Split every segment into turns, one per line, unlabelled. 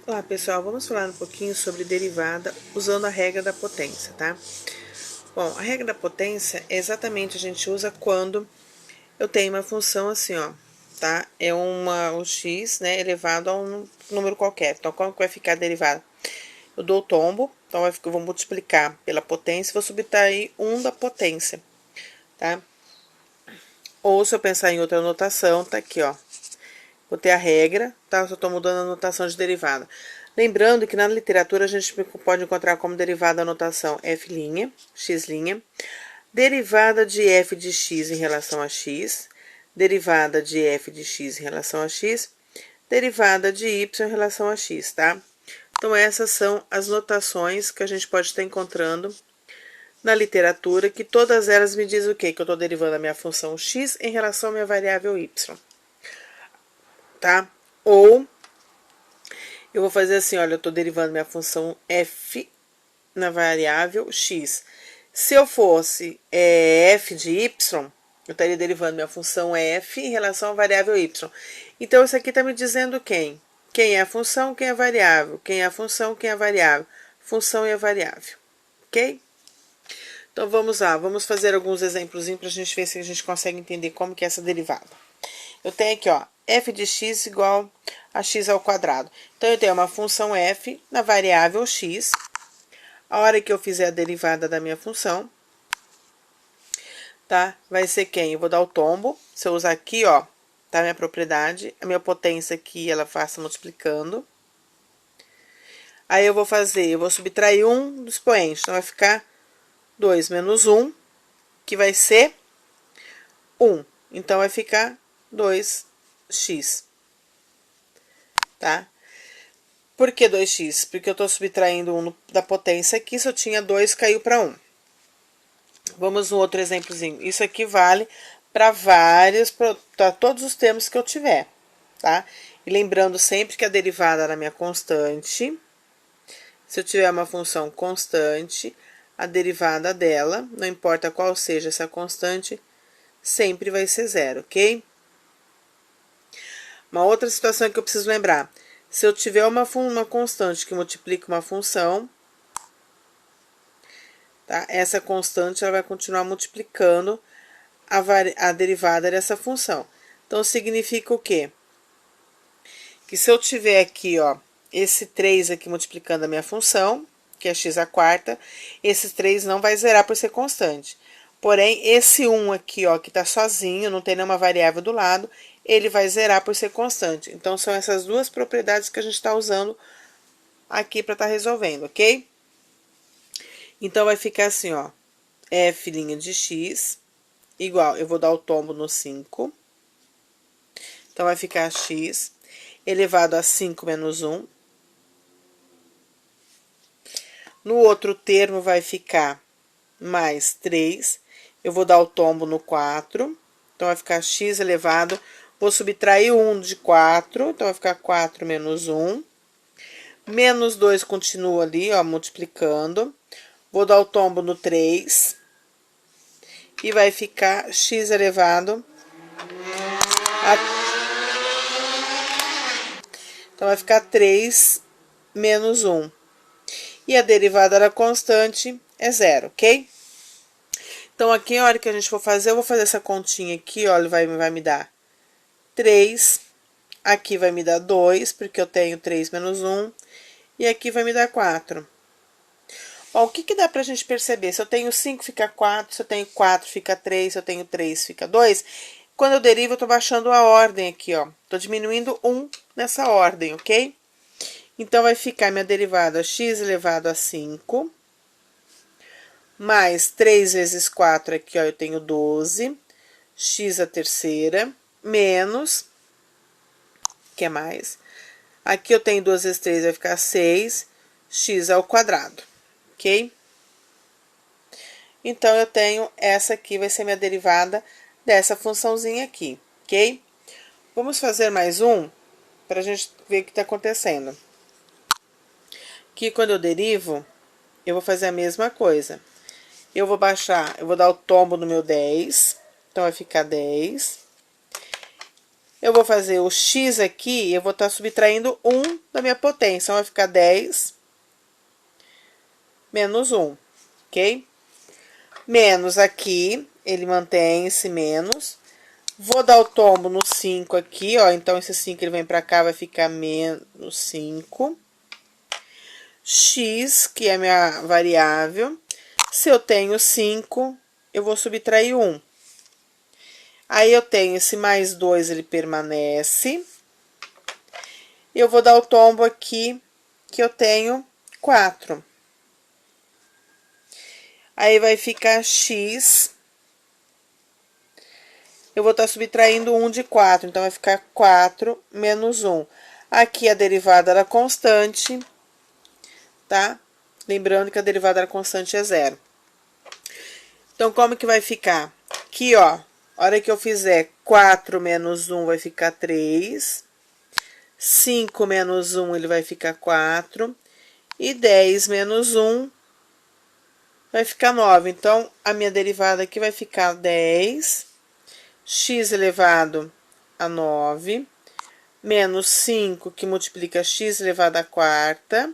Olá pessoal, vamos falar um pouquinho sobre derivada usando a regra da potência, tá? Bom, a regra da potência é exatamente a gente usa quando eu tenho uma função assim, ó, tá? É um x, né, elevado a um número qualquer. Então, como que vai ficar a derivada? Eu dou o tombo, então eu vou multiplicar pela potência e vou subtrair 1 da potência, tá? Ou se eu pensar em outra notação, tá aqui, ó. Vou ter a regra, tá? Só tô mudando a notação de derivada. Lembrando que na literatura a gente pode encontrar como derivada a notação f', x', derivada de f de x em relação a x, derivada de f de x em relação a x, derivada de y em relação a x, tá? Então, essas são as notações que a gente pode estar encontrando na literatura, que todas elas me dizem o quê? Que eu estou derivando a minha função x em relação à minha variável y, tá? Ou eu vou fazer assim, olha, eu estou derivando minha função f na variável x. Se eu fosse f de y, eu estaria derivando minha função f em relação à variável y. Então, isso aqui está me dizendo quem? Quem é a função, quem é a variável. Quem é a função, quem é a variável. Função e a variável. Ok? Então, vamos lá. Vamos fazer alguns exemplos para a gente ver se a gente consegue entender como que é essa derivada. Eu tenho aqui, ó, f de x igual a x ao quadrado. Então, eu tenho uma função f na variável x. A hora que eu fizer a derivada da minha função, tá? Vai ser quem? Eu vou dar o tombo. Se eu usar aqui, ó, tá? Minha propriedade. A minha potência aqui, ela faça multiplicando. Aí, eu vou subtrair 1 do expoente. Então, vai ficar 2 menos 1, que vai ser 1. Então, vai ficar 2x, tá? Por que 2x? Porque eu tô subtraindo 1 da potência aqui. Se eu tinha 2, caiu para 1. Vamos no outro exemplozinho. Isso aqui vale para todos os termos que eu tiver, tá? E lembrando sempre que a derivada da minha constante, se eu tiver uma função constante, a derivada dela, não importa qual seja essa constante, sempre vai ser zero, ok? Uma outra situação que eu preciso lembrar. Se eu tiver uma constante que multiplica uma função, tá? Essa constante ela vai continuar multiplicando a derivada dessa função. Então, significa o quê? Que se eu tiver aqui, ó, esse 3 aqui multiplicando a minha função, que é x à quarta, esse 3 não vai zerar por ser constante. Porém, esse 1 aqui, ó, que tá sozinho, não tem nenhuma variável do lado, ele vai zerar por ser constante. Então, são essas duas propriedades que a gente está usando aqui para estar resolvendo, ok? Então, vai ficar assim, ó, f' de x igual, eu vou dar o tombo no 5. Então, vai ficar x elevado a 5 menos 1. No outro termo, vai ficar mais 3. Eu vou dar o tombo no 4. Então, vai ficar x elevado. Vou subtrair 1 de 4. Então, vai ficar 4 menos 1. Menos 2 continua ali, ó, multiplicando. Vou dar o tombo no 3. E vai ficar x elevado a... Então, vai ficar 3 menos 1. E a derivada da constante é zero, ok? Então, aqui, a hora que a gente for fazer, eu vou fazer essa continha aqui, ó, ele vai me dar 3. Aqui vai me dar 2, porque eu tenho 3 menos 1. E aqui vai me dar 4. Ó, o que que dá pra gente perceber? Se eu tenho 5, fica 4. Se eu tenho 4, fica 3. Se eu tenho 3, fica 2. Quando eu derivo, eu tô baixando a ordem aqui, ó. Tô diminuindo 1 nessa ordem, ok? Então, vai ficar minha derivada x elevado a 5, mais 3 vezes 4 aqui, ó, eu tenho 12, x a terceira, menos, que é mais, aqui eu tenho 2 vezes 3, vai ficar 6, x ao quadrado, ok? Então, eu tenho essa aqui, vai ser minha derivada dessa funçãozinha aqui, ok? Vamos fazer mais um, para a gente ver o que está acontecendo. Aqui, quando eu derivo, eu vou fazer a mesma coisa. Eu vou baixar, eu vou dar o tombo no meu 10, então vai ficar 10. Eu vou fazer o x aqui, eu vou estar subtraindo 1 da minha potência. Então, vai ficar 10 menos 1, ok? Menos aqui, ele mantém esse menos. Vou dar o tombo no 5 aqui, ó. Então, esse 5 ele vem pra cá, vai ficar menos 5. X, que é a minha variável. Se eu tenho 5, eu vou subtrair 1. Aí, eu tenho esse mais 2, ele permanece. Eu vou dar o tombo aqui, que eu tenho 4. Aí, vai ficar x. Eu vou estar subtraindo 1 de 4, então vai ficar 4 menos 1. Aqui a derivada da constante, tá? Lembrando que a derivada da constante é 0. Então, como que vai ficar? Aqui, ó, a hora que eu fizer 4 menos 1 vai ficar 3. 5 menos 1 ele vai ficar 4. E 10 menos 1 vai ficar 9. Então, a minha derivada aqui vai ficar 10 x elevado a 9, menos 5, que multiplica x elevado a quarta,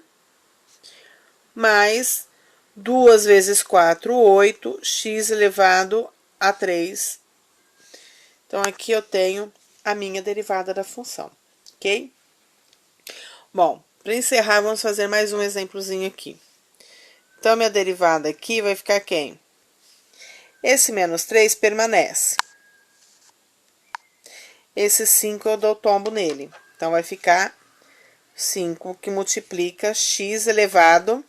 mais 2 vezes 4, 8, x elevado a 3. Então, aqui eu tenho a minha derivada da função, ok? Bom, para encerrar, vamos fazer mais um exemplozinho aqui. Então, minha derivada aqui vai ficar quem? Esse menos 3 permanece. Esse 5 eu dou tombo nele. Então, vai ficar 5 que multiplica x elevado.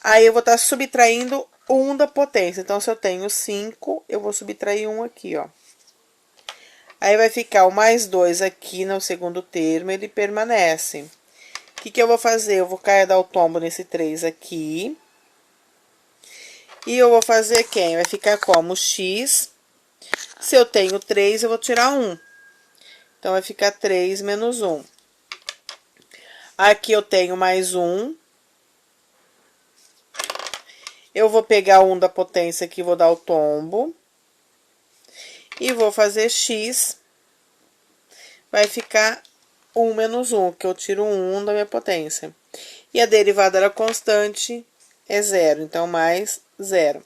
Aí, eu vou estar subtraindo 1 da potência. Então, se eu tenho 5, eu vou subtrair 1 aqui, ó. Aí, vai ficar o mais 2 aqui no segundo termo, ele permanece. O que eu vou fazer? Eu vou dar o tombo nesse 3 aqui. E eu vou fazer quem? Vai ficar como x. Se eu tenho 3, eu vou tirar 1. Então, vai ficar 3 menos 1. Aqui eu tenho mais 1. Eu vou pegar 1 da potência aqui, vou dar o tombo. E vou fazer x. Vai ficar 1 menos 1, que eu tiro 1 da minha potência. E a derivada da constante é 0, então mais 0.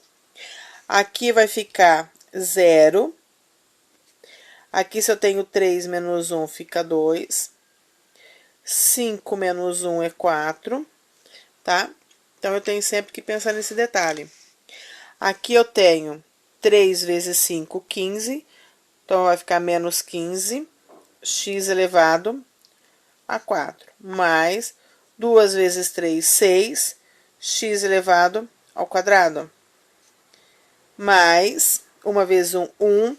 Aqui vai ficar 0. Aqui, se eu tenho 3 menos 1, fica 2. 5 menos 1 é 4, tá? Então, eu tenho sempre que pensar nesse detalhe. Aqui, eu tenho 3 vezes 5, 15. Então, vai ficar menos 15, x elevado a 4. Mais 2 vezes 3, 6, x elevado ao quadrado. Mais 1 vezes 1, 1.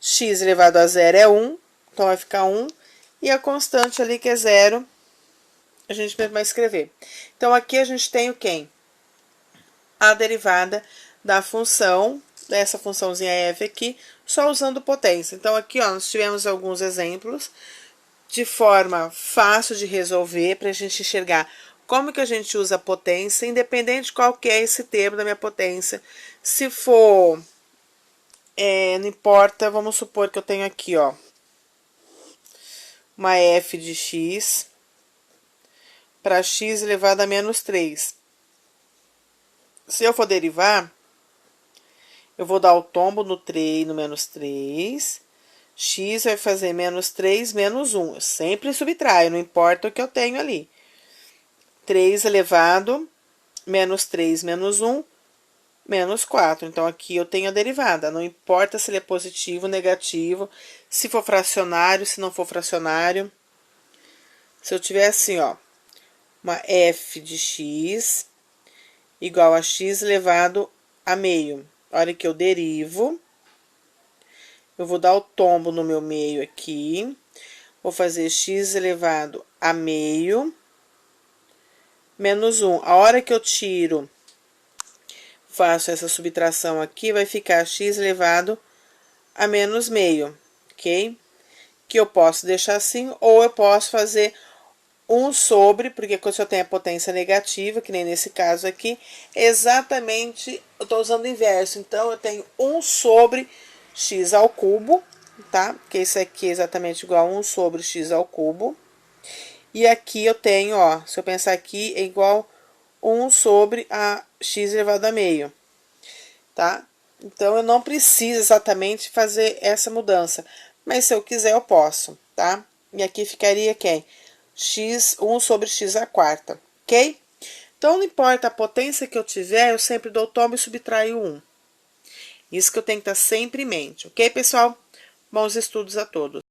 X elevado a 0 é 1, então vai ficar 1. E a constante ali, que é 0, a gente vai escrever. Então, aqui a gente tem o quem? A derivada da função, dessa funçãozinha f aqui, só usando potência. Então, aqui, ó, nós tivemos alguns exemplos de forma fácil de resolver, para a gente enxergar como que a gente usa a potência, independente de qual que é esse termo da minha potência. Se for... não importa, vamos supor que eu tenho aqui, ó, uma f de x para x elevado a menos 3. Se eu for derivar, eu vou dar o tombo no 3, no menos 3. X vai fazer menos 3 menos 1. Eu sempre subtraio, não importa o que eu tenho ali. 3 elevado, menos 3 menos 1, menos 4. Então, aqui eu tenho a derivada. Não importa se ele é positivo ou negativo, se for fracionário, se não for fracionário. Se eu tiver assim, ó, uma f de x igual a x elevado a meio. A hora que eu derivo, eu vou dar o tombo no meu meio aqui. Vou fazer x elevado a meio menos 1. A hora que eu tiro... faço essa subtração aqui, vai ficar x elevado a menos meio, ok? Que eu posso deixar assim, ou eu posso fazer 1 sobre, porque se eu tenho a potência negativa, que nem nesse caso aqui, exatamente, eu estou usando o inverso. Então, eu tenho 1 sobre x ao cubo, tá? Porque isso aqui é exatamente igual a 1 sobre x ao cubo. E aqui eu tenho, ó, se eu pensar aqui, é igual 1 sobre a x elevado a meio, tá? Então, eu não preciso exatamente fazer essa mudança, mas se eu quiser, eu posso, tá? E aqui ficaria quem? 1 sobre x à quarta, ok? Então, não importa a potência que eu tiver, eu sempre dou tomo e subtraio 1. Isso que eu tenho que estar sempre em mente, ok, pessoal? Bons estudos a todos.